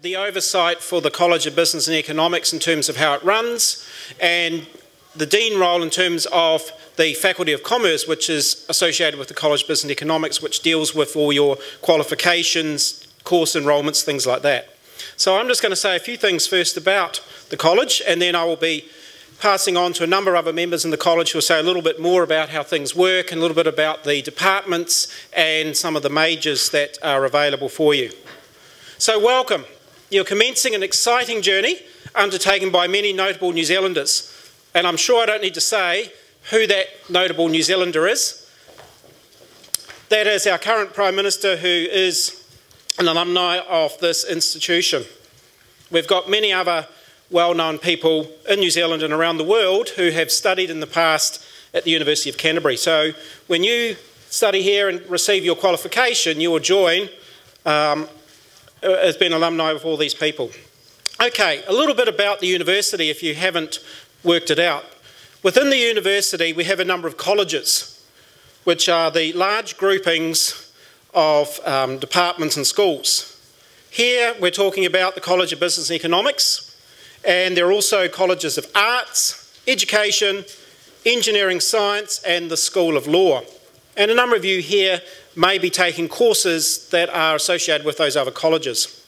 the oversight for the College of Business and Economics in terms of how it runs, and the Dean role in terms of the Faculty of Commerce, which is associated with the College of Business and Economics, which deals with all your qualifications, course enrolments, things like that. So I'm just going to say a few things first about the college, and then I will be passing on to a number of other members in the college who will say a little bit more about how things work and a little bit about the departments and some of the majors that are available for you. So welcome. You're commencing an exciting journey undertaken by many notable New Zealanders. And I'm sure I don't need to say who that notable New Zealander is. That is our current Prime Minister, who is an alumni of this institution. We've got many other well-known people in New Zealand and around the world who have studied in the past at the University of Canterbury. So when you study here and receive your qualification, you will join as being alumni of all these people. Okay, a little bit about the university if you haven't worked it out. Within the university we have a number of colleges, which are the large groupings of departments and schools. Here we're talking about the College of Business and Economics, and there are also colleges of arts, education, engineering science, and the School of Law. And a number of you here may be taking courses that are associated with those other colleges.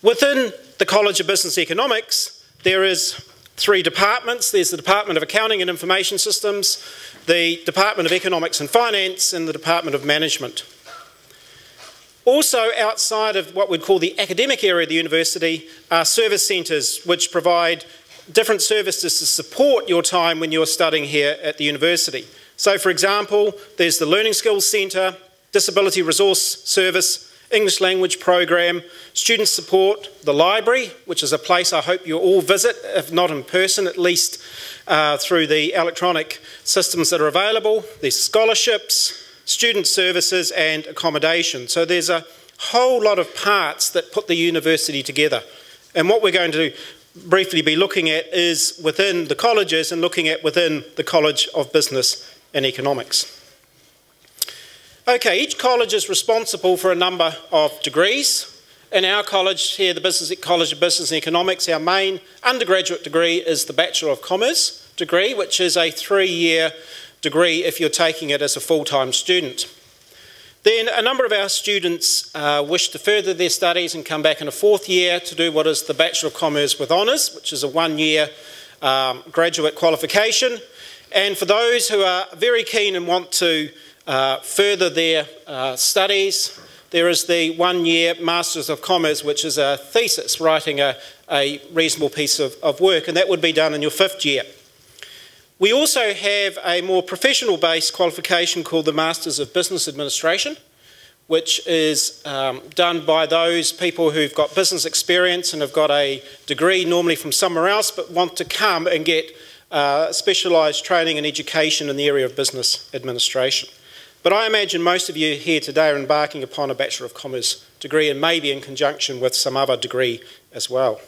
Within the College of Business and Economics, there is 3 departments. There's the Department of Accounting and Information Systems, the Department of Economics and Finance, and the Department of Management. Also outside of what we'd call the academic area of the university are service centres which provide different services to support your time when you're studying here at the university. So for example, there's the Learning Skills Centre, Disability Resource Service, English Language Program, Student Support, the Library, which is a place I hope you all visit, if not in person, at least through the electronic systems that are available. There's scholarships, student services and accommodation. So there's a whole lot of parts that put the university together. And what we're going to briefly be looking at is within the colleges and looking at within the College of Business and Economics. Okay, each college is responsible for a number of degrees. In our college here, the College of Business and Economics, our main undergraduate degree is the Bachelor of Commerce degree, which is a 3-year degree if you're taking it as a full-time student. Then a number of our students wish to further their studies and come back in a 4th year to do what is the Bachelor of Commerce with Honours, which is a 1-year graduate qualification. And for those who are very keen and want to further their studies, there is the 1-year Masters of Commerce, which is a thesis, writing a reasonable piece of work, and that would be done in your 5th year. We also have a more professional-based qualification called the Masters of Business Administration, which is done by those people who've got business experience and have got a degree normally from somewhere else but want to come and get specialised training and education in the area of business administration. But I imagine most of you here today are embarking upon a Bachelor of Commerce degree and maybe in conjunction with some other degree as well.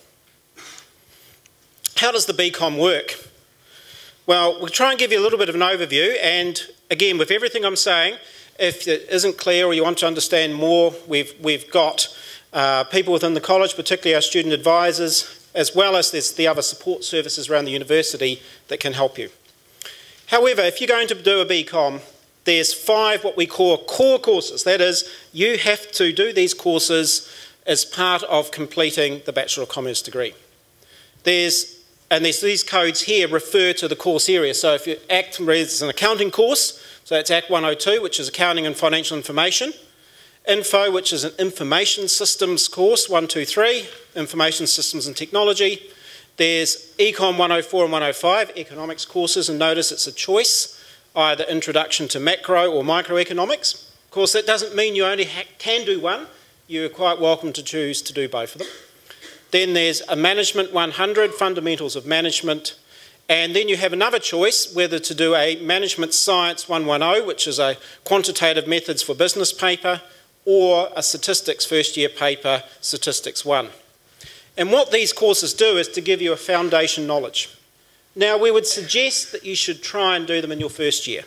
How does the BCom work? Well, we'll try and give you a little bit of an overview, and again, with everything I'm saying, if it isn't clear or you want to understand more, we've got people within the college, particularly our student advisors, as well as there's the other support services around the university that can help you. However, if you're going to do a BCom, there's 5 what we call core courses. That is, you have to do these courses as part of completing the Bachelor of Commerce degree. These codes here refer to the course area. So if you ACT is an accounting course, so that's ACT 102, which is Accounting and Financial Information. Info, which is an Information Systems course, 123, Information Systems and Technology. There's Econ 104 and 105, Economics courses, and notice it's a choice, either Introduction to Macro or Microeconomics. Of course, that doesn't mean you only can do one. You're quite welcome to choose to do both of them. Then there's a Management 100, Fundamentals of Management, and then you have another choice whether to do a Management Science 110, which is a Quantitative Methods for Business paper, or a Statistics first year paper, Statistics 1. And what these courses do is to give you a foundation knowledge. Now, we would suggest that you should try and do them in your first year,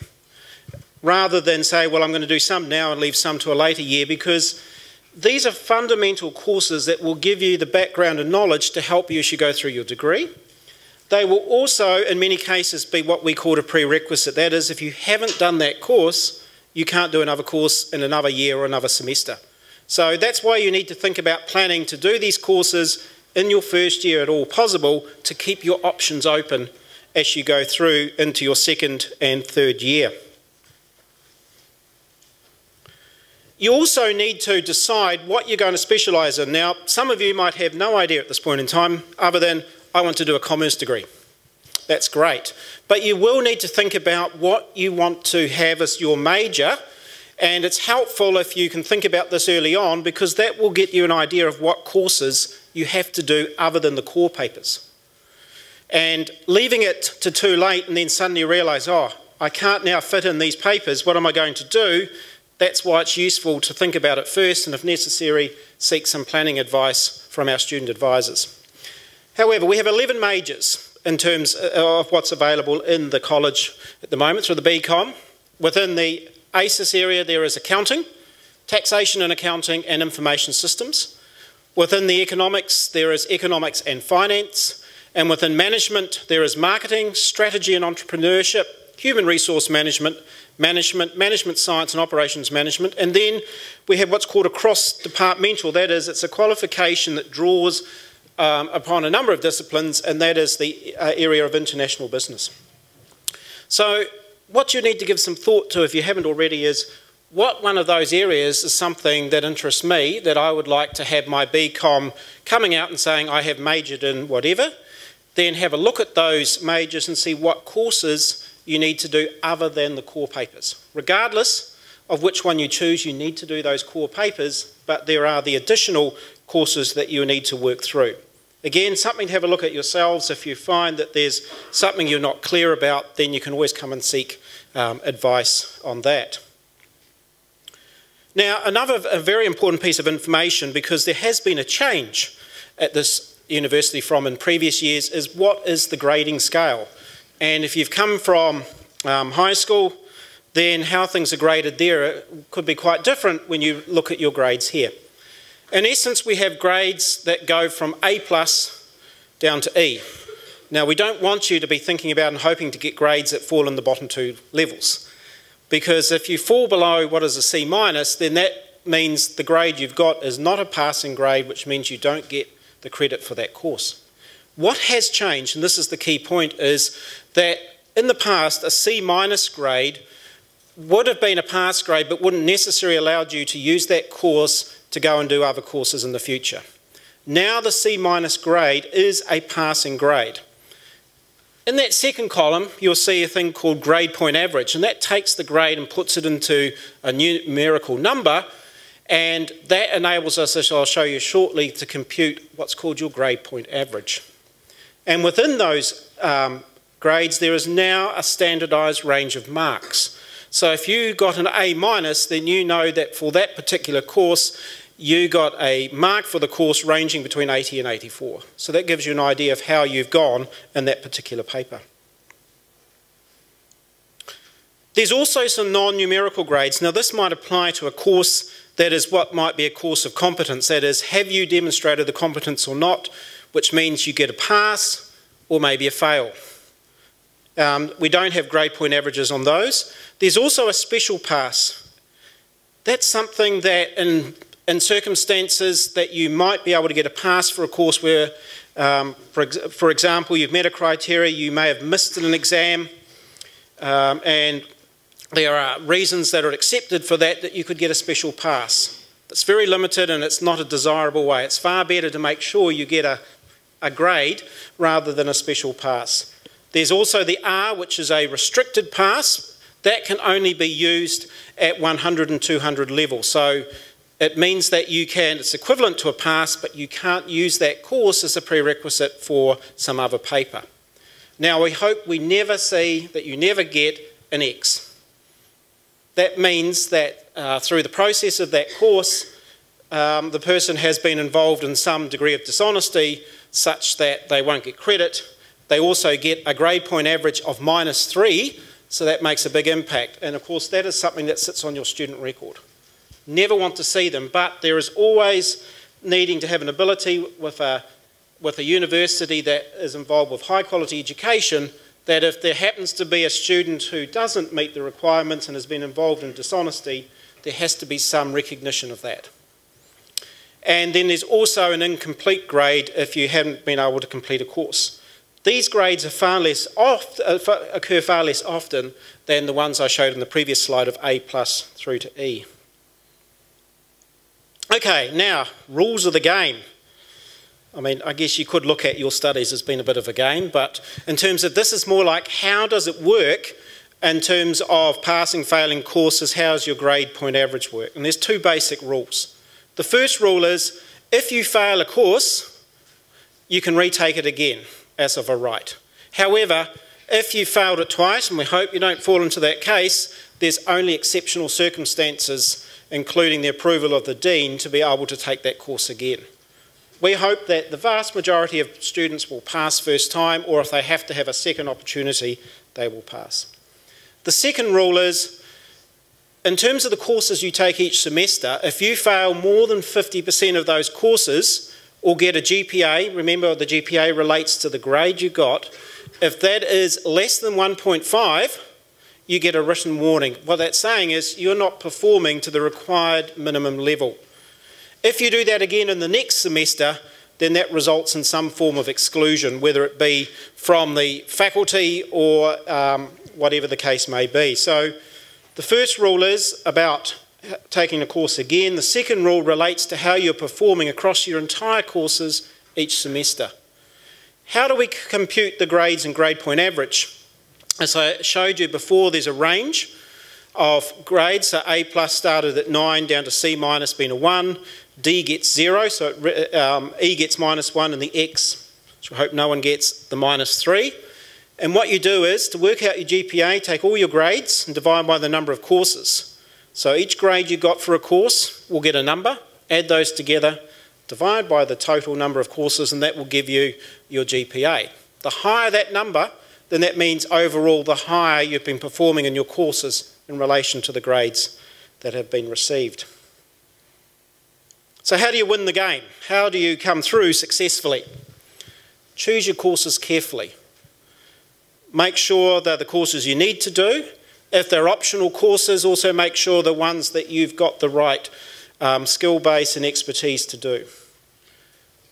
rather than say, well, I'm going to do some now and leave some to a later year, because these are fundamental courses that will give you the background and knowledge to help you as you go through your degree. They will also, in many cases, be what we call a prerequisite. That is, if you haven't done that course, you can't do another course in another year or another semester. So that's why you need to think about planning to do these courses in your first year at all possible to keep your options open as you go through into your second and third year. You also need to decide what you're going to specialise in. Now, some of you might have no idea at this point in time, other than I want to do a commerce degree. That's great. But you will need to think about what you want to have as your major, and it's helpful if you can think about this early on, because that will get you an idea of what courses you have to do other than the core papers. And leaving it to too late and then suddenly realise, oh, I can't now fit in these papers, what am I going to do? That's why it's useful to think about it first, and if necessary, seek some planning advice from our student advisors. However, we have 11 majors in terms of what's available in the college at the moment through the BCom. Within the ACES area there is accounting, taxation and accounting, and information systems. Within the economics there is economics and finance, and within management there is marketing, strategy and entrepreneurship, human resource management, management science and operations management, and then we have what's called a cross-departmental. That is, it's a qualification that draws upon a number of disciplines, and that is the area of international business. So what you need to give some thought to, if you haven't already, is what one of those areas is something that interests me, that I would like to have my BCom coming out and saying I have majored in whatever. Then have a look at those majors and see what courses you need to do other than the core papers. Regardless of which one you choose, you need to do those core papers, but there are the additional courses that you need to work through. Again, something to have a look at yourselves. If you find that there's something you're not clear about, then you can always come and seek advice on that. Now, a very important piece of information, because there has been a change at this university from in previous years, is what is the grading scale. And if you've come from high school, then how things are graded there could be quite different when you look at your grades here. In essence, we have grades that go from A+ down to E. Now, we don't want you to be thinking about and hoping to get grades that fall in the bottom two levels, because if you fall below what is a C-, then that means the grade you've got is not a passing grade, which means you don't get the credit for that course. What has changed, and this is the key point, is that in the past, a C- grade would have been a pass grade, but wouldn't necessarily allow you to use that course to go and do other courses in the future. Now the C- grade is a passing grade. In that second column, you'll see a thing called grade point average, and that takes the grade and puts it into a numerical number, and that enables us, as I'll show you shortly, to compute what's called your grade point average. And within those grades, there is now a standardised range of marks. So if you got an A-, then you know that for that particular course, you got a mark for the course ranging between 80 and 84. So that gives you an idea of how you've gone in that particular paper. There's also some non-numerical grades. Now this might apply to a course that is what might be a course of competence. That is, have you demonstrated the competence or not, which means you get a pass or maybe a fail. We don't have grade point averages on those. There's also a special pass. That's something that in circumstances that you might be able to get a pass for a course where, for example, you've met a criteria, you may have missed an exam, and there are reasons that are accepted for that you could get a special pass. It's very limited and it's not a desirable way. It's far better to make sure you get a grade rather than a special pass. There's also the R, which is a restricted pass. That can only be used at 100 and 200 level. So it means that it's equivalent to a pass, but you can't use that course as a prerequisite for some other paper. Now, we hope we never see that you never get an X. That means that through the process of that course, the person has been involved in some degree of dishonesty such that they won't get credit. They also get a grade point average of -3, so that makes a big impact. And of course, that is something that sits on your student record. never want to see them, but there is always needing to have an ability with a university that is involved with high quality education, that if there happens to be a student who doesn't meet the requirements and has been involved in dishonesty, there has to be some recognition of that. And then there's also an incomplete grade if you haven't been able to complete a course. These grades are occur far less often than the ones I showed in the previous slide of A+ through to E. Okay, now, rules of the game. I mean, I guess you could look at your studies as being a bit of a game, but in terms of this is more like how does it work in terms of passing, failing courses, how's your grade point average work? And there's two basic rules. The first rule is if you fail a course, you can retake it again as of a right. However, if you failed it twice, and we hope you don't fall into that case, there's only exceptional circumstances, including the approval of the Dean, to be able to take that course again. We hope that the vast majority of students will pass first time, or if they have to have a second opportunity, they will pass. The second rule is, in terms of the courses you take each semester, if you fail more than 50% of those courses, or get a GPA, remember the GPA relates to the grade you got, if that is less than 1.5, you get a written warning. What that's saying is you're not performing to the required minimum level. If you do that again in the next semester, then that results in some form of exclusion, whether it be from the faculty or whatever the case may be. So the first rule is about taking a course again. The second rule relates to how you're performing across your entire courses each semester. How do we compute the grades and grade point average? As I showed you before, there's a range of grades. So A+ started at 9 down to C- being a 1. D gets 0, so E gets -1, and the X, which I hope no one gets, the -3. And what you do is, to work out your GPA, take all your grades and divide by the number of courses. So each grade you got for a course will get a number, add those together, divide by the total number of courses, and that will give you your GPA. The higher that number, then that means overall the higher you've been performing in your courses in relation to the grades that have been received. So how do you win the game? How do you come through successfully? Choose your courses carefully. Make sure they're the courses you need to do. If they're optional courses, also make sure the ones that you've got the right skill base and expertise to do.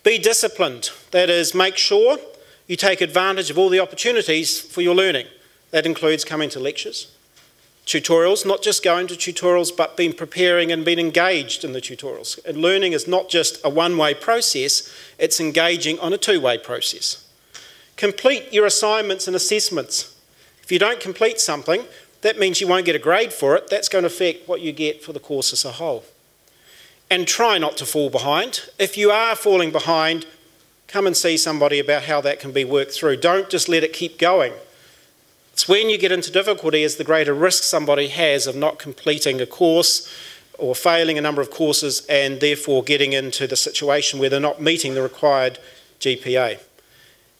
Be disciplined. That is, make sure you take advantage of all the opportunities for your learning. That includes coming to lectures, tutorials, not just going to tutorials, but being preparing and being engaged in the tutorials. And learning is not just a one-way process, it's engaging on a two-way process. Complete your assignments and assessments. If you don't complete something, that means you won't get a grade for it. That's going to affect what you get for the course as a whole. And try not to fall behind. If you are falling behind, come and see somebody about how that can be worked through. Don't just let it keep going. It's when you get into difficulty is the greater risk somebody has of not completing a course or failing a number of courses and therefore getting into the situation where they're not meeting the required GPA.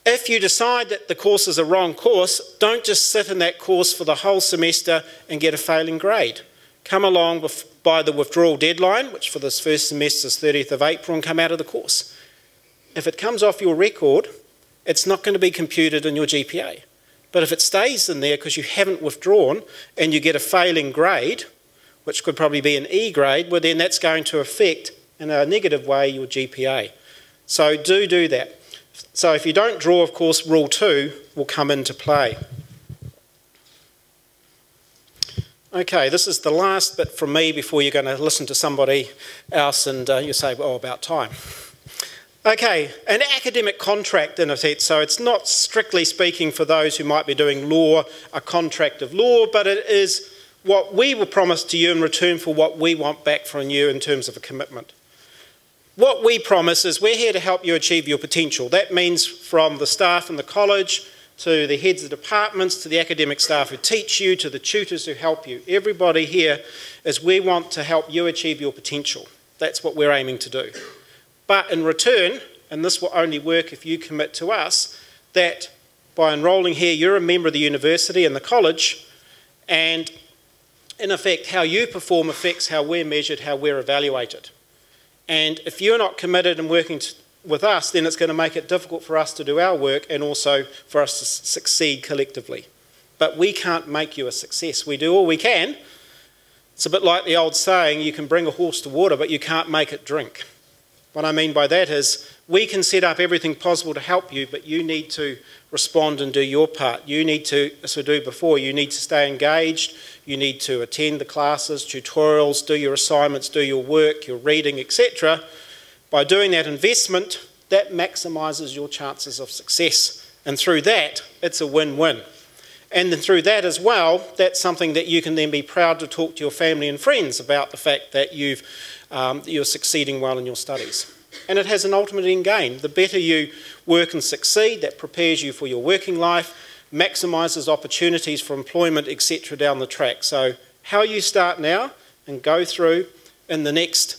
If you decide that the course is a wrong course, don't just sit in that course for the whole semester and get a failing grade. Come along by the withdrawal deadline, which for this first semester is 30th of April, and come out of the course. If it comes off your record, it's not going to be computed in your GPA. But if it stays in there because you haven't withdrawn and you get a failing grade, which could probably be an E grade, well then that's going to affect in a negative way your GPA. So do that. So if you don't draw, of course, Rule 2 will come into play. Okay, this is the last bit from me before you're going to listen to somebody else and you say, well, about time. Okay, an academic contract in effect, so it's not strictly speaking for those who might be doing law, a contract of law, but it is what we will promise to you in return for what we want back from you in terms of a commitment. What we promise is we're here to help you achieve your potential. That means from the staff in the college, to the heads of departments, to the academic staff who teach you, to the tutors who help you. Everybody here is we want to help you achieve your potential. That's what we're aiming to do. But in return, and this will only work if you commit to us, that by enrolling here you're a member of the university and the college, and in effect, how you perform affects how we're measured, how we're evaluated. And if you're not committed and working with us, then it's going to make it difficult for us to do our work and also for us to succeed collectively. But we can't make you a success. We do all we can. It's a bit like the old saying, you can bring a horse to water, but you can't make it drink. What I mean by that is, we can set up everything possible to help you, but you need to respond and do your part. You need to, as I do before, you need to stay engaged, you need to attend the classes, tutorials, do your assignments, do your work, your reading, etc. By doing that investment, that maximises your chances of success. And through that, it's a win-win. And then through that as well, that's something that you can then be proud to talk to your family and friends about, the fact that you're succeeding well in your studies. And it has an ultimate end game. The better you work and succeed, that prepares you for your working life, maximises opportunities for employment, etc. down the track. So how you start now and go through in the next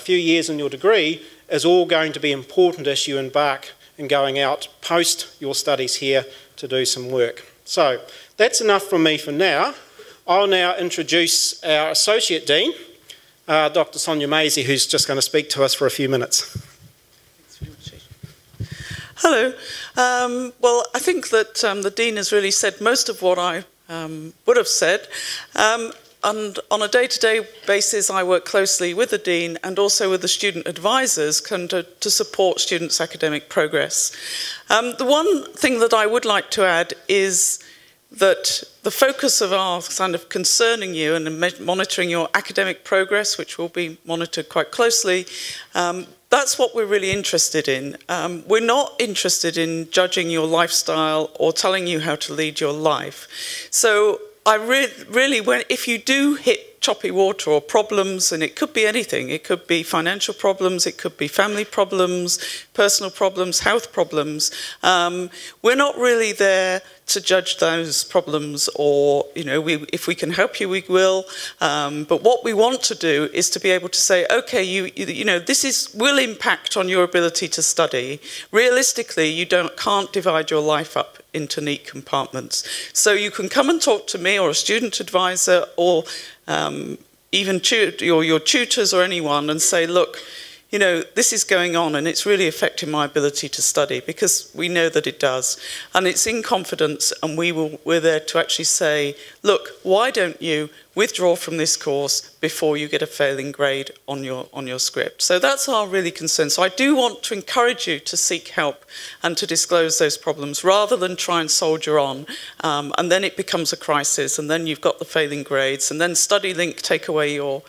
few years in your degree is all going to be important as you embark in going out post your studies here to do some work. So that's enough from me for now. I'll now introduce our Associate Dean, Dr. Sonia Maisie, who's just going to speak to us for a few minutes. Hello. Well, I think that the Dean has really said most of what I would have said. And on a day-to-day basis, I work closely with the Dean and also with the student advisors to support students' academic progress. The one thing that I would like to add is that the focus of our kind of concerning you and monitoring your academic progress, which will be monitored quite closely, that's what we're really interested in. We're not interested in judging your lifestyle or telling you how to lead your life. So I really, if you do hit choppy water or problems, and it could be anything, it could be financial problems, it could be family problems, personal problems, health problems, we're not really there to judge those problems, or, you know, if we can help you, we will. But what we want to do is to be able to say, okay, you know, this will impact on your ability to study. Realistically, you can't divide your life up into neat compartments. So you can come and talk to me or a student advisor or even your tutors or anyone and say, look, you know, this is going on and it's really affecting my ability to study, because we know that it does. And it's in confidence, and we're there to actually say, look, why don't you withdraw from this course before you get a failing grade on your script? So that's our really concern. So I do want to encourage you to seek help and to disclose those problems rather than try and soldier on. And then it becomes a crisis, and then you've got the failing grades, and then StudyLink take away your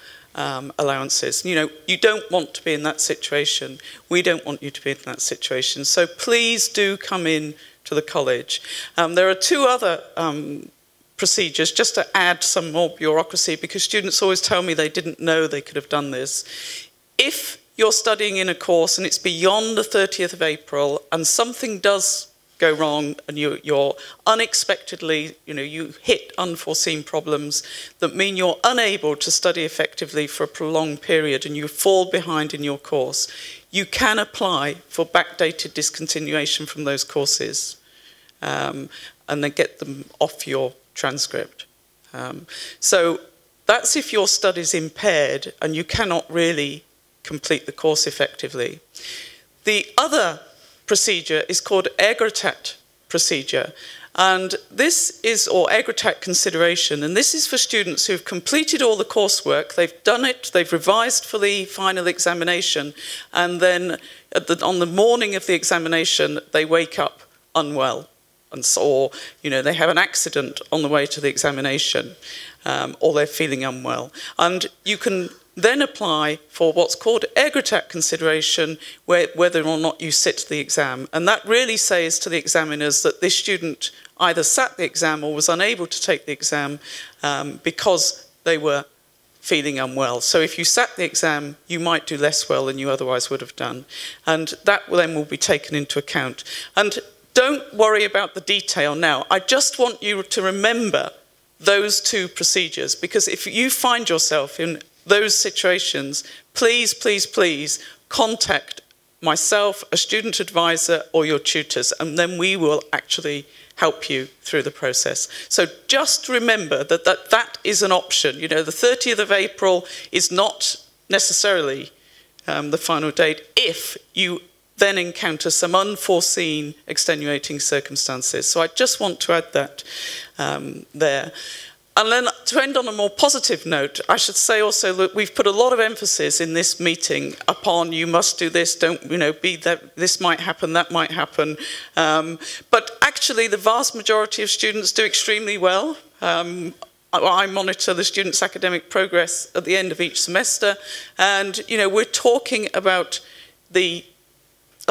allowances. You know, you don't want to be in that situation. We don't want you to be in that situation. So please do come in to the college. There are two other procedures, just to add some more bureaucracy, because students always tell me they didn't know they could have done this. If you're studying in a course and it's beyond the 30th of April and something does go wrong and you're unexpectedly, you know, you hit unforeseen problems that mean you're unable to study effectively for a prolonged period and you fall behind in your course, you can apply for backdated discontinuation from those courses and then get them off your transcript. So that's if your study's impaired and you cannot really complete the course effectively. The other procedure is called Egretat procedure, and this is, or Egretat consideration, and this is for students who've completed all the coursework, they've done it, they've revised for the final examination, and then on the morning of the examination they wake up unwell, and so, or, you know, they have an accident on the way to the examination, or they're feeling unwell, and you can then apply for what's called Egretat consideration, whether or not you sit the exam. And that really says to the examiners that this student either sat the exam or was unable to take the exam because they were feeling unwell. So if you sat the exam, you might do less well than you otherwise would have done. And that then will be taken into account. And don't worry about the detail now. I just want you to remember those two procedures, because if you find yourself in those situations, please, please, please contact myself, a student advisor, or your tutors, and then we will actually help you through the process. So just remember that that is an option. You know, the 30th of April is not necessarily the final date if you then encounter some unforeseen extenuating circumstances. So I just want to add that there. And then to end on a more positive note, I should say also that we've put a lot of emphasis in this meeting upon you must do this, don't, you know, be that this might happen, that might happen. But actually the vast majority of students do extremely well. I monitor the students' academic progress at the end of each semester, and you know, we're talking about a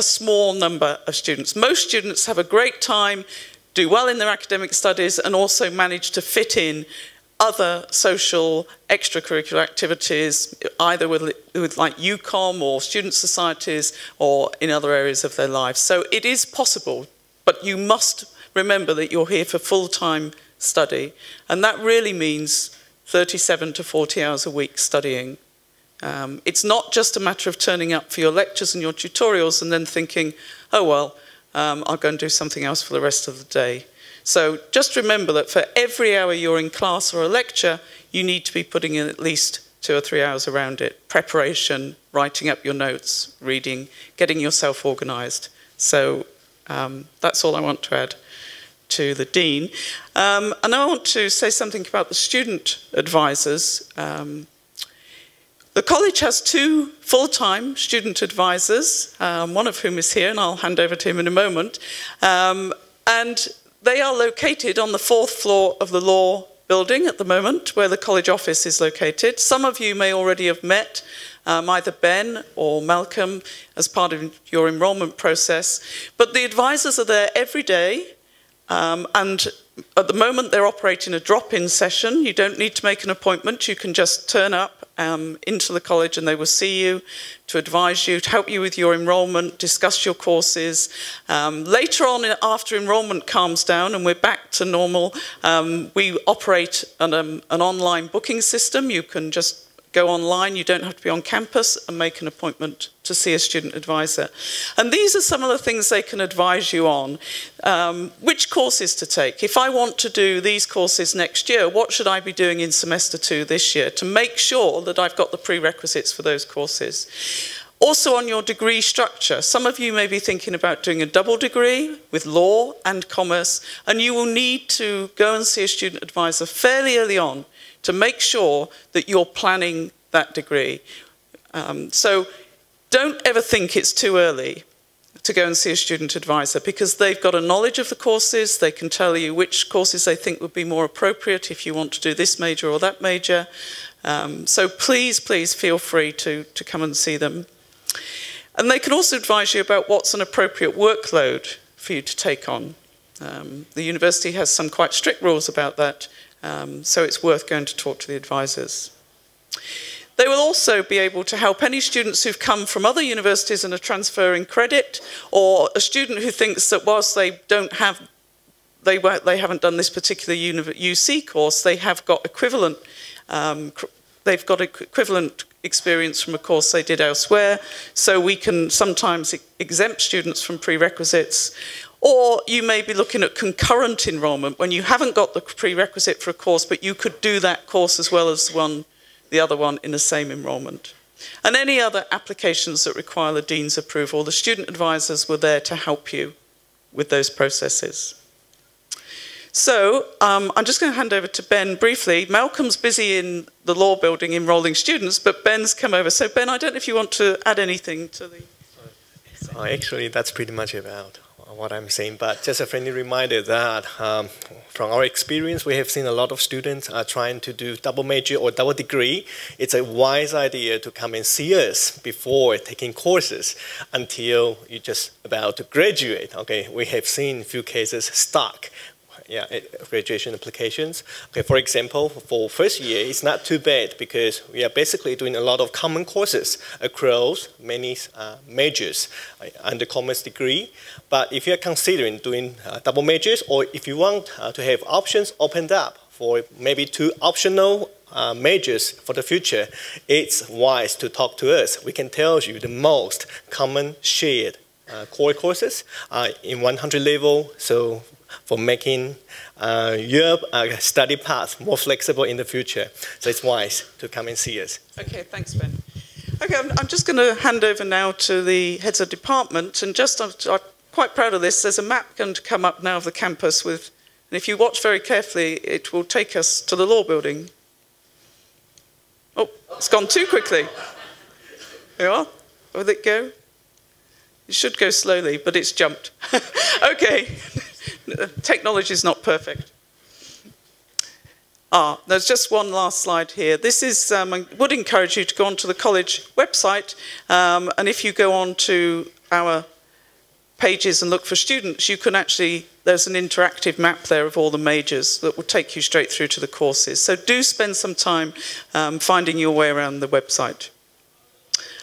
small number of students. Most students have a great time, do well in their academic studies, and also manage to fit in other social extracurricular activities, either with like UCOM or student societies or in other areas of their lives. So it is possible, but you must remember that you're here for full-time study, and that really means 37 to 40 hours a week studying. It's not just a matter of turning up for your lectures and your tutorials and then thinking, oh well, I'll go and do something else for the rest of the day. So just remember that for every hour you're in class or a lecture, you need to be putting in at least 2 or 3 hours around it. Preparation, writing up your notes, reading, getting yourself organised. So that's all I want to add to the Dean. And I want to say something about the student advisors. The college has 2 full-time student advisors, one of whom is here, and I'll hand over to him in a moment. And they are located on the 4th floor of the law building at the moment, where the college office is located. Some of you may already have met either Ben or Malcolm as part of your enrolment process. But the advisors are there every day, and at the moment they're operating a drop-in session. You don't need to make an appointment, you can just turn up into the college and they will see you to advise you, to help you with your enrolment, discuss your courses. Later on, after enrolment calms down and we're back to normal, we operate an online booking system. You can just go online, you don't have to be on campus, and make an appointment to see a student advisor. And these are some of the things they can advise you on. Which courses to take. If I want to do these courses next year, what should I be doing in semester 2 this year to make sure that I've got the prerequisites for those courses? Also on your degree structure, some of you may be thinking about doing a double degree with law and commerce, and you will need to go and see a student advisor fairly early on to make sure that you're planning that degree. So don't ever think it's too early to go and see a student advisor, because they've got a knowledge of the courses. They can tell you which courses they think would be more appropriate if you want to do this major or that major. So please, please feel free to come and see them. And they can also advise you about what's an appropriate workload for you to take on. The university has some quite strict rules about that. So it's worth going to talk to the advisors. They will also be able to help any students who've come from other universities and are transferring credit, or a student who thinks that whilst they haven't done this particular UC course, they have got equivalent, equivalent experience from a course they did elsewhere. So we can sometimes exempt students from prerequisites. Or you may be looking at concurrent enrolment, when you haven't got the prerequisite for a course, but you could do that course as well as the other one in the same enrolment. And any other applications that require the Dean's approval, the student advisors were there to help you with those processes. So I'm just going to hand over to Ben briefly. Malcolm's busy in the law building enrolling students, but Ben's come over. So Ben, I don't know if you want to add anything to the... Actually, that's pretty much about what I'm saying, but just a friendly reminder that from our experience, we have seen a lot of students are trying to do double major or double degree. It's a wise idea to come and see us before taking courses until you're just about to graduate. Okay, we have seen a few cases stuck. Yeah, graduation applications. Okay, for example, for first year, it's not too bad because we are basically doing a lot of common courses across many majors under commerce degree. But if you're considering doing double majors, or if you want to have options opened up for maybe 2 optional majors for the future, it's wise to talk to us. We can tell you the most common shared core courses in 100 level, so for making your study path more flexible in the future. So it's wise to come and see us. Okay, thanks, Ben. Okay, I'm just going to hand over now to the heads of department, and just I'm quite proud of this. There's a map going to come up now of the campus with, and if you watch very carefully, it will take us to the law building. Oh, it's gone too quickly. There you are. Will it go? It should go slowly, but it's jumped. Okay, technology is not perfect. There's just one last slide here. This is, I would encourage you to go onto the college website, and if you go on to our pages and look for students, you can actually, there's an interactive map there of all the majors that will take you straight through to the courses. So do spend some time finding your way around the website.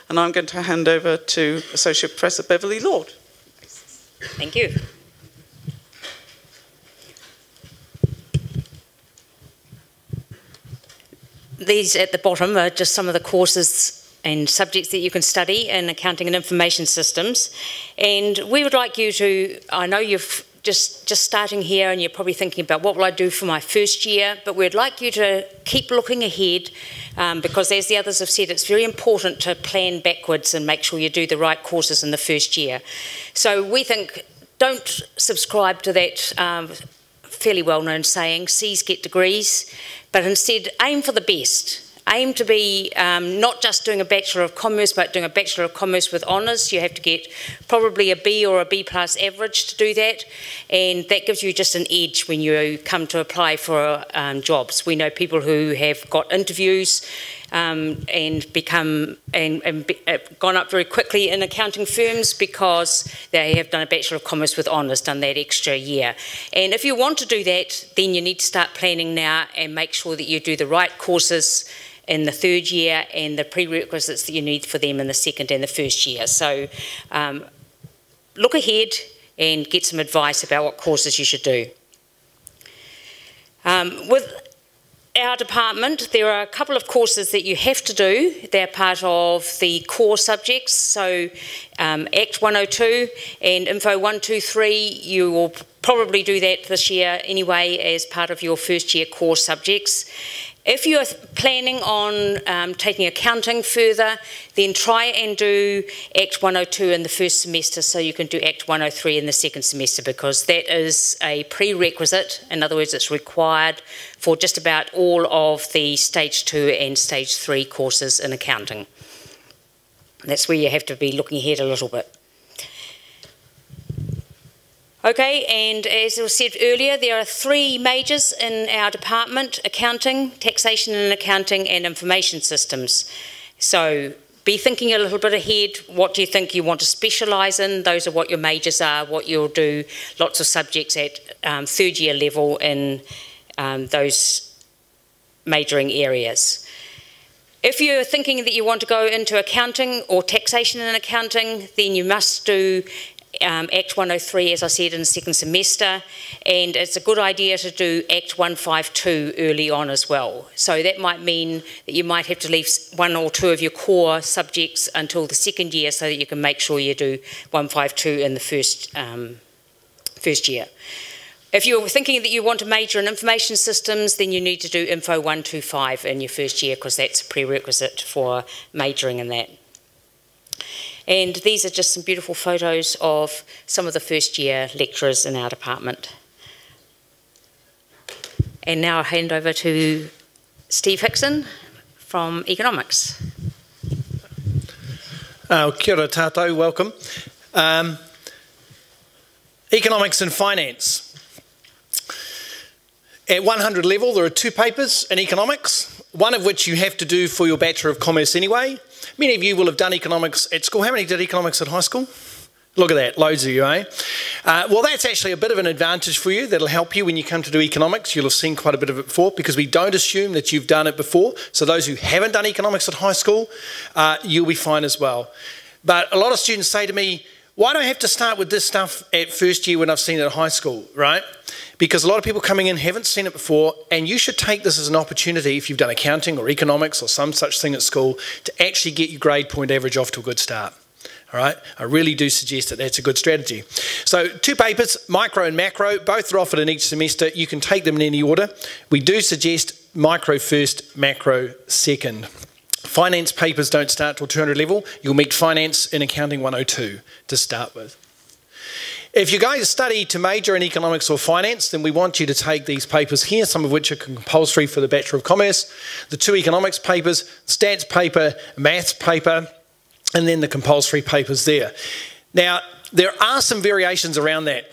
And I'm going to hand over to Associate Professor Beverly Lord. Thank you. These at the bottom are just some of the courses and subjects that you can study in accounting and information systems. And we would like you to, I know you've just starting here and you're probably thinking about what will I do for my first year, but we'd like you to keep looking ahead because as the others have said, it's very important to plan backwards and make sure you do the right courses in the first year. So we think, don't subscribe to that fairly well-known saying, C's get degrees, but instead aim for the best. Aim to be not just doing a Bachelor of Commerce, but doing a Bachelor of Commerce with honours. You have to get probably a B or a B plus average to do that, and that gives you just an edge when you come to apply for jobs. We know people who have got interviews and become gone up very quickly in accounting firms because they have done a Bachelor of Commerce with honours, done that extra year. And if you want to do that, then you need to start planning now and make sure that you do the right courses in the third year and the prerequisites that you need for them in the second and the first year. So look ahead and get some advice about what courses you should do. With our department, there are a couple of courses that you have to do. They're part of the core subjects, so Act 102 and Info 123, you will probably do that this year anyway as part of your first year core subjects. If you're planning on taking accounting further, then try and do Act 102 in the first semester so you can do Act 103 in the second semester, because that is a prerequisite. In other words, it's required for just about all of the Stage 2 and Stage 3 courses in accounting. That's where you have to be looking ahead a little bit. Okay, and as I said earlier, there are 3 majors in our department: accounting, taxation and accounting, and information systems. So be thinking a little bit ahead. What do you think you want to specialise in? Those are what your majors are, what you'll do. Lots of subjects at third year level in those majoring areas. If you're thinking that you want to go into accounting or taxation and accounting, then you must do Act 103, as I said, in the second semester, and it's a good idea to do Act 152 early on as well. So that might mean that you might have to leave 1 or 2 of your core subjects until the second year so that you can make sure you do 152 in the first year. If you're thinking that you want to major in information systems, then you need to do Info 125 in your first year, because that's a prerequisite for majoring in that. And these are just some beautiful photos of some of the first year lecturers in our department. And now I'll hand over to Steve Hickson from Economics. Kia ora tātou, welcome. Economics and Finance. At 100 level, there are 2 papers in economics, one of which you have to do for your Bachelor of Commerce anyway. Many of you will have done economics at school. How many did economics at high school? Look at that, loads of you, eh? Well, that's actually a bit of an advantage for you. That'll help you when you come to do economics. You'll have seen quite a bit of it before, because we don't assume that you've done it before. So those who haven't done economics at high school, you'll be fine as well. But a lot of students say to me, Why do I have to start with this stuff at first year when I've seen it at high school, right? Because a lot of people coming in haven't seen it before, and you should take this as an opportunity, if you've done accounting or economics or some such thing at school, to actually get your grade point average off to a good start. All right, I really do suggest that that's a good strategy. So 2 papers, micro and macro, both are offered in each semester. You can take them in any order. We do suggest micro first, macro second. Finance papers don't start till 200 level. You'll meet finance in accounting 102 to start with. If you're going to study to major in economics or finance, then we want you to take these papers here, some of which are compulsory for the Bachelor of Commerce, the 2 economics papers, stats paper, maths paper, and then the compulsory papers there. Now, there are some variations around that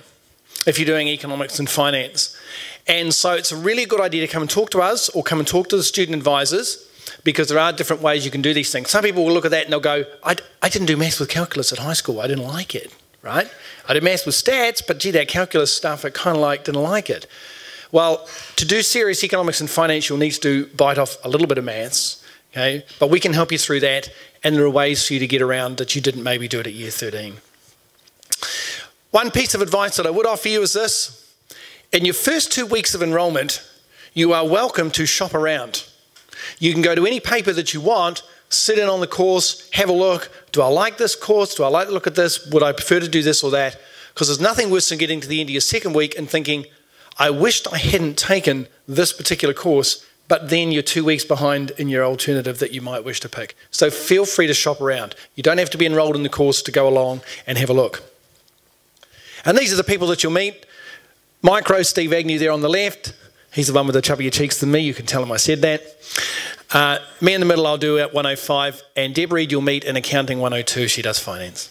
if you're doing economics and finance. And so it's a really good idea to come and talk to us or come and talk to the student advisors, because there are different ways you can do these things. Some people will look at that and they'll go, I didn't do maths with calculus at high school, I didn't like it, right? I did maths with stats, but gee, that calculus stuff, I kind of didn't like it. Well, to do serious economics and finance, you'll need to bite off a little bit of maths, okay? But we can help you through that, and there are ways for you to get around that you didn't maybe do it at year 13. One piece of advice that I would offer you is this. In your first 2 weeks of enrolment, you are welcome to shop around. You can go to any paper that you want, sit in on the course, have a look. Do I like this course? Do I like to look at this? Would I prefer to do this or that? Because there's nothing worse than getting to the end of your second week and thinking, I wished I hadn't taken this particular course, but then you're 2 weeks behind in your alternative that you might wish to pick. So feel free to shop around. You don't have to be enrolled in the course to go along and have a look. And these are the people that you'll meet. Micro, Steve Agnew there on the left. He's the one with the chubbier cheeks than me. You can tell him I said that. Me in the middle I'll do at 105. And Deb Reed you'll meet in accounting 102. She does finance.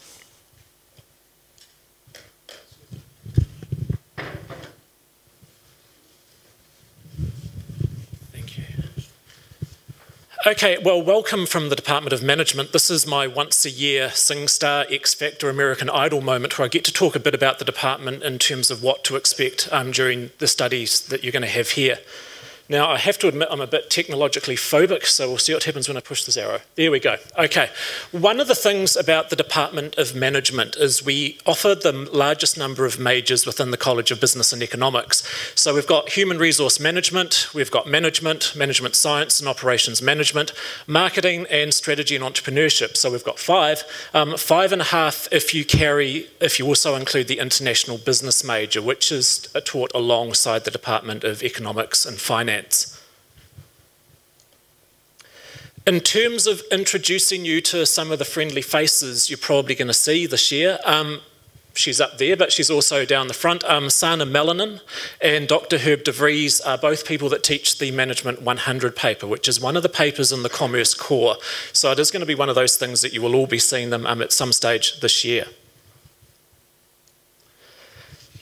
Okay, well, welcome from the Department of Management. This is my once-a-year SingStar X Factor American Idol moment where I get to talk a bit about the department in terms of what to expect during the studies that you're going to have here. Now, I have to admit I'm a bit technologically phobic, so we'll see what happens when I push this arrow. There we go. Okay. One of the things about the Department of Management is we offer the largest number of majors within the College of Business and Economics. So we've got Human Resource Management, we've got Management, Management Science and Operations Management, Marketing and Strategy and Entrepreneurship. So we've got 5. 5.5 if you also include the International Business major, which is taught alongside the Department of Economics and Finance. In terms of introducing you to some of the friendly faces you're probably going to see this year, she's up there, but she's also down the front. Sana Melanin and Dr. Herb de Vries are both people that teach the Management 100 paper, which is one of the papers in the Commerce core. So it is going to be one of those things that you will all be seeing them at some stage this year.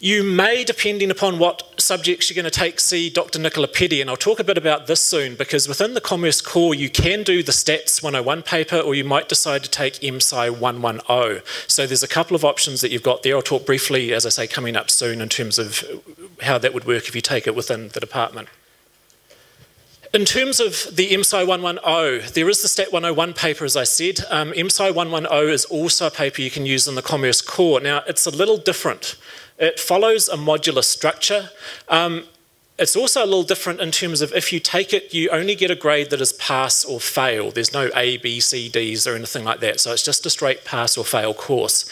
You may, depending upon what subjects you're going to take, see Dr. Nicola Petty, and I'll talk a bit about this soon, because within the Commerce core you can do the Stats 101 paper, or you might decide to take MSci 110. So there's a couple of options that you've got there. I'll talk briefly, as I say, coming up soon in terms of how that would work if you take it within the department. In terms of the MSci 110, there is the Stat 101 paper, as I said. MSci 110 is also a paper you can use in the Commerce core. Now, it's a little different. It follows a modular structure. It's also a little different in terms of if you take it, you only get a grade that is pass or fail. There's no A, B, C, Ds or anything like that. So it's just a straight pass or fail course.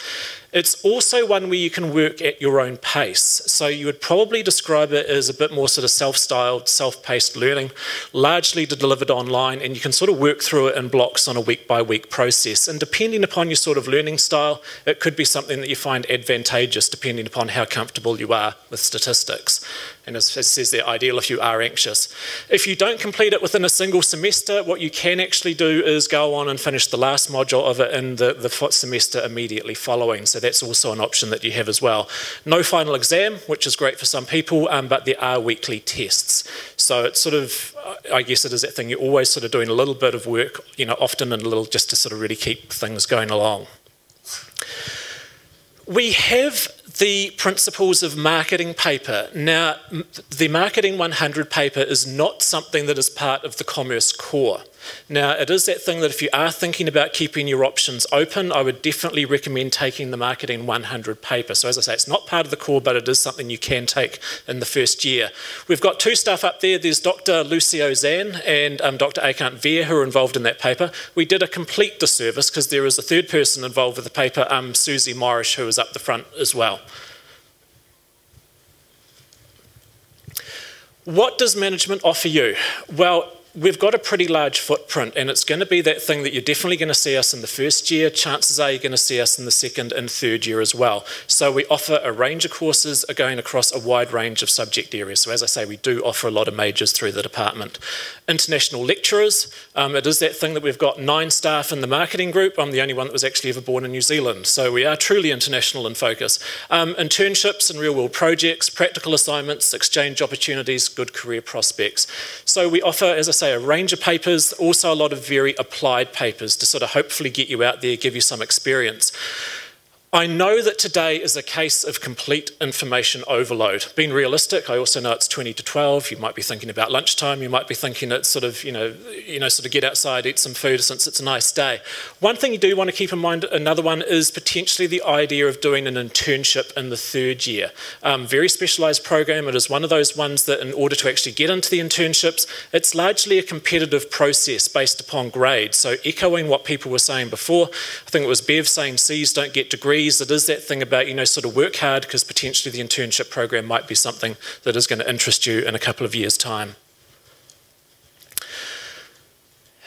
It's also one where you can work at your own pace. So you would probably describe it as a bit more sort of self-styled, self-paced learning, largely delivered online, and you can sort of work through it in blocks on a week-by-week process. And depending upon your sort of learning style, it could be something that you find advantageous depending upon how comfortable you are with statistics. And as it says there, ideal if you are anxious. If you don't complete it within a single semester, what you can actually do is go on and finish the last module of it in the semester immediately following. So that's also an option that you have as well. No final exam, which is great for some people, but there are weekly tests. So it's sort of, I guess it is that thing, you're always sort of doing a little bit of work, you know, often and a little just to sort of really keep things going along. We have the Principles of Marketing paper. Now, the Marketing 100 paper is not something that is part of the Commerce core. Now, it is that thing that if you are thinking about keeping your options open, I would definitely recommend taking the Marketing 100 paper. So as I say, it's not part of the core, but it is something you can take in the first year. We've got two staff up there. There's Dr. Lucio Zan and Dr. Akant Veer, who are involved in that paper. We did a complete disservice because there is a third person involved with the paper, Susie Morrish, who is up the front as well. What does management offer you? Well, we've got a pretty large footprint, and it's going to be that thing that you're definitely going to see us in the first year. Chances are you're going to see us in the second and third year as well. So we offer a range of courses going across a wide range of subject areas. So as I say, we do offer a lot of majors through the department. International lecturers, it is that thing that we've got 9 staff in the marketing group. I'm the only one that was actually ever born in New Zealand. So we are truly international in focus. Internships and real-world projects, practical assignments, exchange opportunities, good career prospects. So we offer, as I say, a range of papers, also a lot of very applied papers to sort of hopefully get you out there, give you some experience. I know that today is a case of complete information overload. Being realistic, I also know it's 20 to 12. You might be thinking about lunchtime. You might be thinking it's sort of, sort of get outside, eat some food since it's a nice day. One thing you do want to keep in mind, another one, is potentially the idea of doing an internship in the third year. Very specialised program. It is one of those ones that in order to actually get into the internships, it's largely a competitive process based upon grade. So echoing what people were saying before, I think it was Bev saying Cs don't get degrees. It is that thing about, sort of work hard, because potentially the internship program might be something that is going to interest you in a couple of years' time.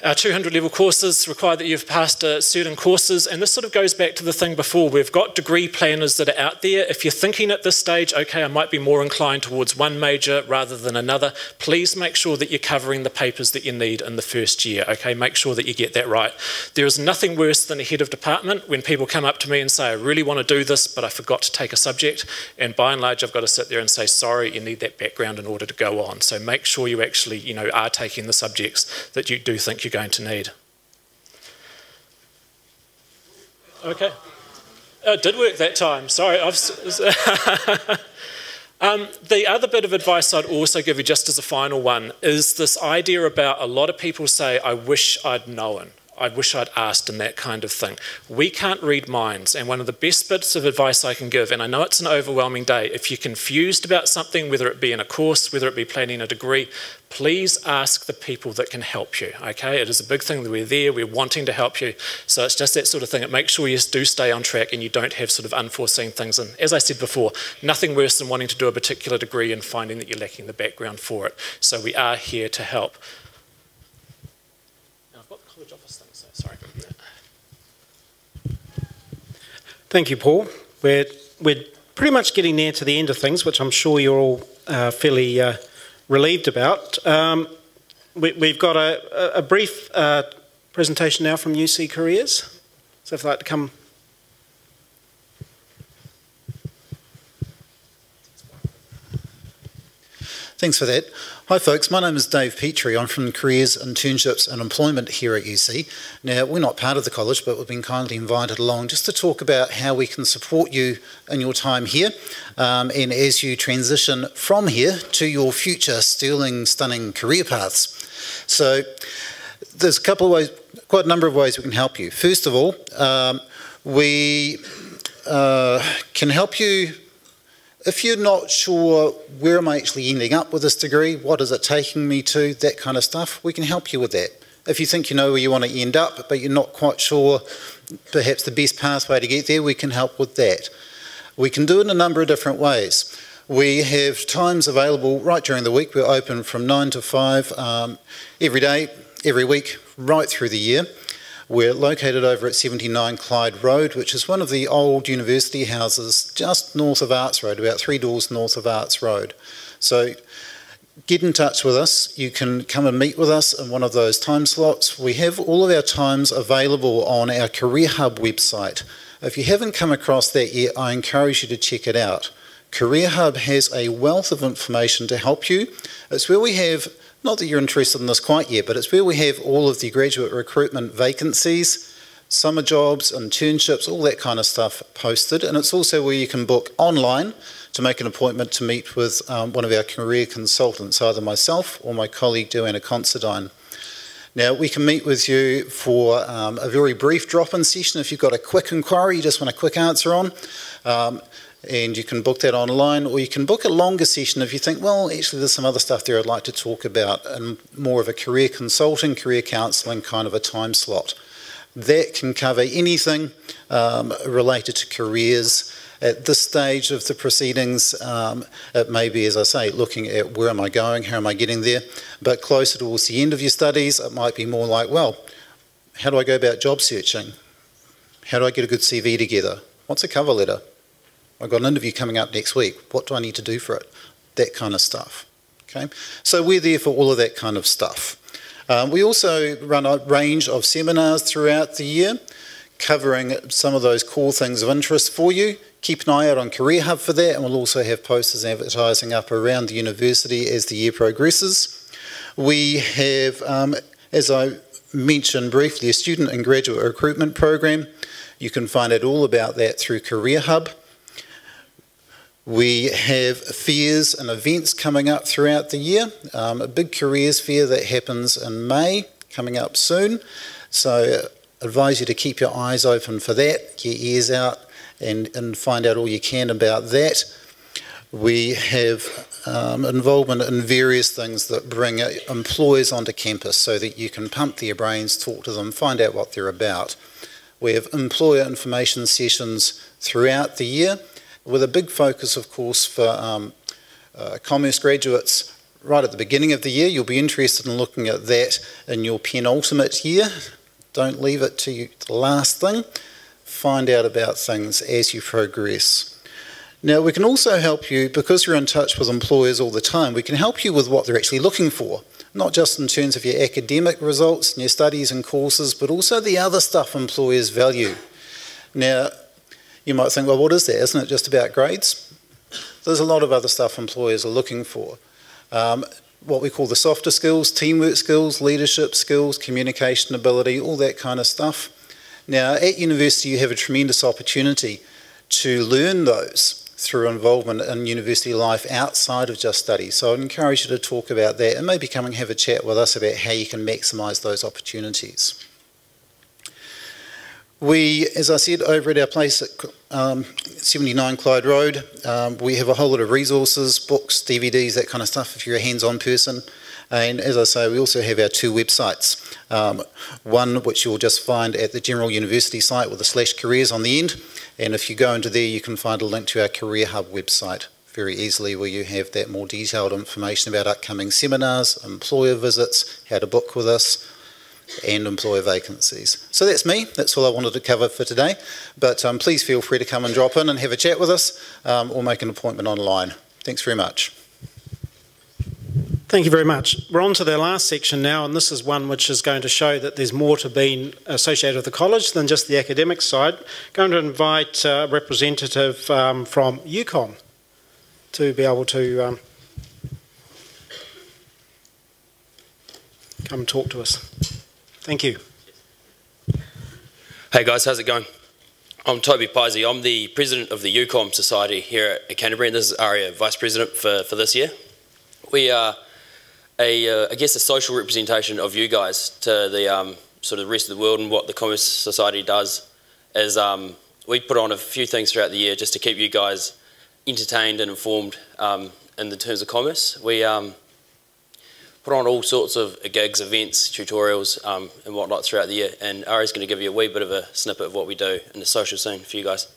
Our 200 level courses require that you've passed certain courses, and this sort of goes back to the thing before. We've got degree planners that are out there. If you're thinking at this stage, okay, I might be more inclined towards one major rather than another, please make sure that you're covering the papers that you need in the first year, okay? Make sure that you get that right. There is nothing worse than a head of department when people come up to me and say, I really want to do this, but I forgot to take a subject, and by and large, I've got to sit there and say, sorry, you need that background in order to go on. So make sure you actually, are taking the subjects that you do think you're going to need. Okay. It did work that time. Sorry. The other bit of advice I'd also give you, just as a final one, is this idea about a lot of people say, I wish I'd known. I wish I'd asked, and that kind of thing. We can't read minds, and one of the best bits of advice I can give, and I know it's an overwhelming day, if you're confused about something, whether it be in a course, whether it be planning a degree, please ask the people that can help you, okay? It is a big thing that we're there, we're wanting to help you, so it's just that sort of thing. It makes sure you do stay on track and you don't have sort of unforeseen things. And as I said before, nothing worse than wanting to do a particular degree and finding that you're lacking the background for it. So we are here to help. Now I've got the college office thing, so sorry. Thank you, Paul. We're pretty much getting near to the end of things, which I'm sure you're all fairly relieved about. We've got a brief presentation now from UC Careers. So if you'd like to come. Thanks for that. Hi folks, my name is Dave Petrie. I'm from Careers, Internships and Employment here at UC. Now, we're not part of the college, but we've been kindly invited along just to talk about how we can support you in your time here and as you transition from here to your future sterling, stunning career paths. So there's a couple of ways, quite a number of ways we can help you. First of all, we can help you. If you're not sure where am I actually ending up with this degree, what is it taking me to, that kind of stuff, we can help you with that. If you think you know where you want to end up, but you're not quite sure perhaps the best pathway to get there, we can help with that. We can do it in a number of different ways. We have times available right during the week. We're open from 9 to 5 every day, every week, right through the year. We're located over at 79 Clyde Road, which is one of the old university houses just north of Arts Road, about 3 doors north of Arts Road. So get in touch with us. You can come and meet with us in one of those time slots. We have all of our times available on our Career Hub website. If you haven't come across that yet, I encourage you to check it out. Career Hub has a wealth of information to help you. It's where we have, not that you're interested in this quite yet, but it's where we have all of the graduate recruitment vacancies, summer jobs, internships, all that kind of stuff posted. And it's also where you can book online to make an appointment to meet with one of our career consultants, either myself or my colleague Joanna Considine. Now, we can meet with you for a very brief drop-in session if you've got a quick inquiry you just want a quick answer on. And you can book that online, or you can book a longer session if you think, well, actually there's some other stuff there I'd like to talk about, and more of a career consulting, career counselling kind of a time slot. That can cover anything related to careers. At this stage of the proceedings, it may be, as I say, looking at where am I going, how am I getting there, but closer towards the end of your studies, it might be more like, well, how do I go about job searching? How do I get a good CV together? What's a cover letter? I've got an interview coming up next week. What do I need to do for it? That kind of stuff. Okay, so we're there for all of that kind of stuff. We also run a range of seminars throughout the year, covering some of those core things of interest for you. Keep an eye out on Career Hub for that, and we'll also have posters advertising up around the university as the year progresses. We have, as I mentioned briefly, a student and graduate recruitment program. You can find out all about that through Career Hub. We have fairs and events coming up throughout the year. A big careers fair that happens in May, coming up soon. So I advise you to keep your eyes open for that, get your ears out and find out all you can about that. We have involvement in various things that bring employers onto campus so that you can pump their brains, talk to them, find out what they're about. We have employer information sessions throughout the year, with a big focus, of course, for commerce graduates right at the beginning of the year. You'll be interested in looking at that in your penultimate year. Don't leave it to the last thing. Find out about things as you progress. Now, we can also help you, because you're in touch with employers all the time, we can help you with what they're actually looking for, not just in terms of your academic results and your studies and courses, but also the other stuff employers value. Now, you might think, well, what is that? Isn't it just about grades? There's a lot of other stuff employers are looking for. What we call the softer skills, teamwork skills, leadership skills, communication ability, all that kind of stuff. Now, at university, you have a tremendous opportunity to learn those through involvement in university life outside of just study. So I'd encourage you to talk about that and maybe come and have a chat with us about how you can maximise those opportunities. We, as I said, over at our place at 79 Clyde Road, we have a whole lot of resources, books, DVDs, that kind of stuff if you're a hands-on person. And as I say, we also have our two websites. One which you'll just find at the General University site with a /careers on the end. And if you go into there, you can find a link to our Career Hub website very easily, where you have that more detailed information about upcoming seminars, employer visits, how to book with us, and employer vacancies. So that's me. That's all I wanted to cover for today. But please feel free to come and drop in and have a chat with us, or make an appointment online. Thanks very much. Thank you very much. We're on to the last section now, and this is one which is going to show that there's more to being associated with the college than just the academic side. I'm going to invite a representative from UCOM to be able to come and talk to us. Thank you. Hey guys, how's it going? I'm Toby Pisey. I'm the president of the UCOM Society here at Canterbury, and this is Aria, vice president for this year. We are I guess a social representation of you guys to the sort of rest of the world, and what the Commerce Society does is we put on a few things throughout the year just to keep you guys entertained and informed in the terms of commerce. We put on all sorts of gigs, events, tutorials and whatnot throughout the year, and Ari's going to give you a wee bit of a snippet of what we do in the social scene for you guys.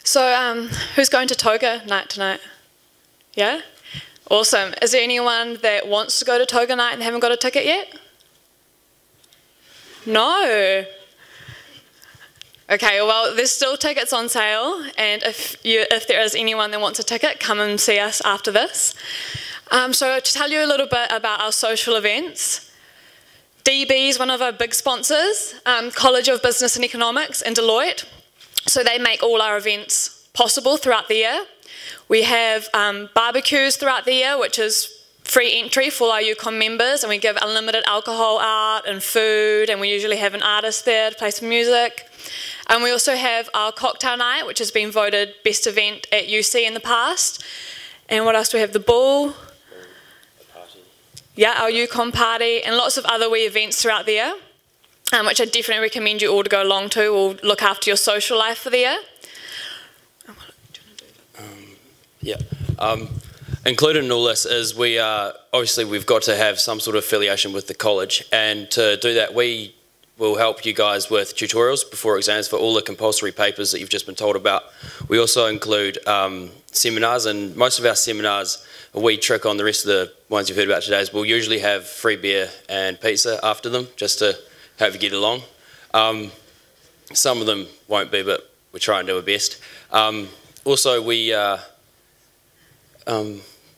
So who's going to Toga night tonight? Yeah? Awesome. Is there anyone that wants to go to Toga night and haven't got a ticket yet? No. Okay, well, there's still tickets on sale, and if there is anyone that wants a ticket, come and see us after this. So to tell you a little bit about our social events, DB is one of our big sponsors, College of Business and Economics and Deloitte. So they make all our events possible throughout the year. We have barbecues throughout the year, which is free entry for our UCOM members, and we give unlimited alcohol out and food, and we usually have an artist there to play some music. And we also have our cocktail night, which has been voted best event at UC in the past. And what else do we have? The ball. our UCOM party, and lots of other wee events throughout the year, which I definitely recommend you all to go along to or look after your social life for the year. Included in all this is obviously we've got to have some sort of affiliation with the college, and to do that we will help you guys with tutorials before exams for all the compulsory papers that you've just been told about. We also include seminars, and most of our seminars, a wee trick on the rest of the ones you've heard about today is we'll usually have free beer and pizza after them just to help you get along. Some of them won't be, but we try and do our best. Also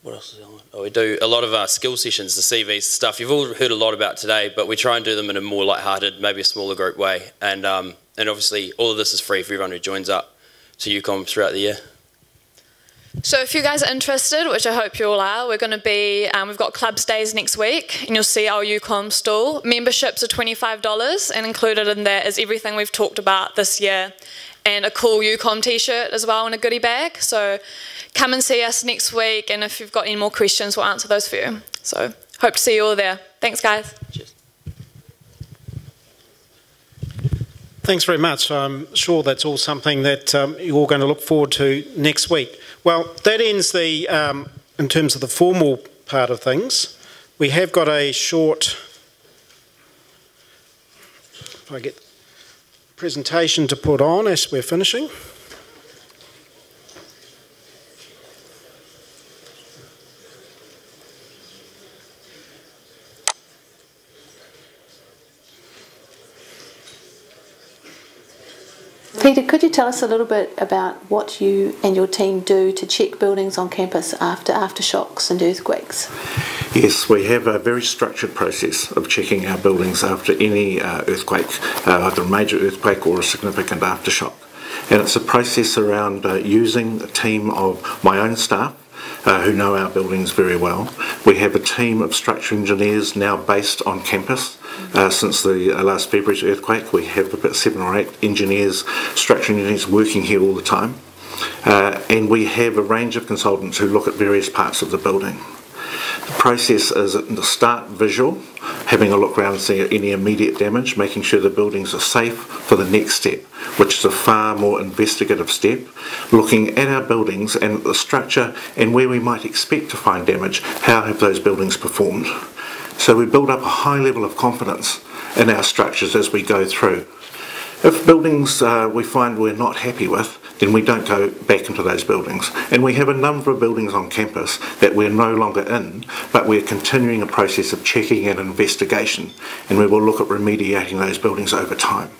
what else is on? We do a lot of our skill sessions, the CVs stuff. You've all heard a lot about today, but we try and do them in a more lighthearted, maybe a smaller group way. And obviously all of this is free for everyone who joins up to UCOM throughout the year. So if you guys are interested, which I hope you all are, we're going to be, we've got clubs days next week, and you'll see our UCOM stall. Memberships are $25, and included in that is everything we've talked about this year, and a cool UCOM t-shirt as well in a goodie bag. So come and see us next week, and if you've got any more questions, we'll answer those for you. So hope to see you all there. Thanks, guys. Cheers. Thanks very much. I'm sure that's all something that you're all going to look forward to next week. Well, that ends the, in terms of the formal part of things. We have got a short, if I get the presentation to put on as we're finishing. Peter, could you tell us a little bit about what you and your team do to check buildings on campus after aftershocks and earthquakes? Yes, we have a very structured process of checking our buildings after any earthquake, either a major earthquake or a significant aftershock. And it's a process around using a team of my own staff who know our buildings very well. We have a team of structural engineers now based on campus. Since the last February's earthquake, we have about 7 or 8 engineers, structural engineers working here all the time. And we have a range of consultants who look at various parts of the building. The process is at the start visual, having a look around and seeing any immediate damage, making sure the buildings are safe for the next step, which is a far more investigative step, looking at our buildings and at the structure and where we might expect to find damage, how have those buildings performed. So we build up a high level of confidence in our structures as we go through. If buildings we find we're not happy with, then we don't go back into those buildings. And we have a number of buildings on campus that we're no longer in, but we're continuing a process of checking and investigation, and we will look at remediating those buildings over time.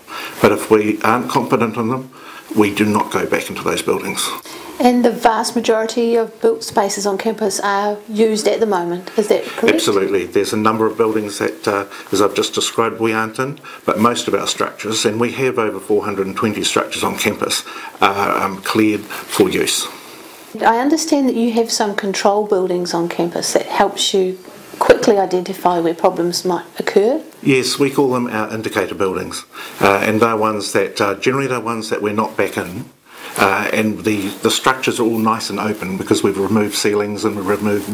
But if we aren't confident in them, we do not go back into those buildings. And the vast majority of built spaces on campus are used at the moment, is that correct? Absolutely. There's a number of buildings that, as I've just described, we aren't in, but most of our structures, and we have over 420 structures on campus, are cleared for use. I understand that you have some control buildings on campus that helps you quickly identify where problems might occur? Yes, we call them our indicator buildings, and they're ones that, generally they're ones that we're not back in. And the structures are all nice and open because we've removed ceilings and we've removed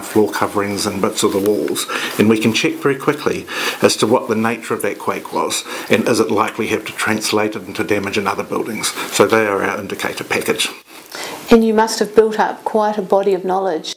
floor coverings and bits of the walls, and we can check very quickly as to what the nature of that quake was and is it likely to have to translate it into damage in other buildings. So they are our indicator package. And you must have built up quite a body of knowledge.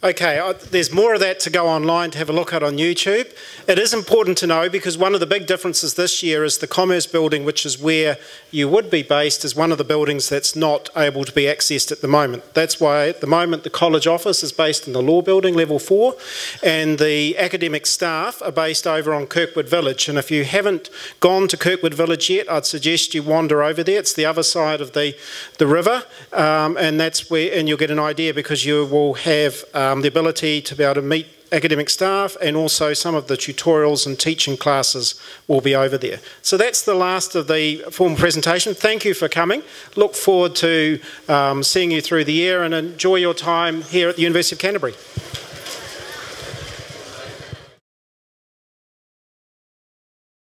Okay, there's more of that to go online to have a look at on YouTube. It is important to know because one of the big differences this year is the Commerce building, which is where you would be based, is one of the buildings that's not able to be accessed at the moment. That's why at the moment the college office is based in the law building, level 4, and the academic staff are based over on Kirkwood Village. And if you haven't gone to Kirkwood Village yet, I'd suggest you wander over there. It's the other side of the river, and that's where, and you'll get an idea because you will have the ability to be able to meet academic staff, and also some of the tutorials and teaching classes will be over there. So that's the last of the formal presentation. Thank you for coming. Look forward to seeing you through the year and enjoy your time here at the University of Canterbury.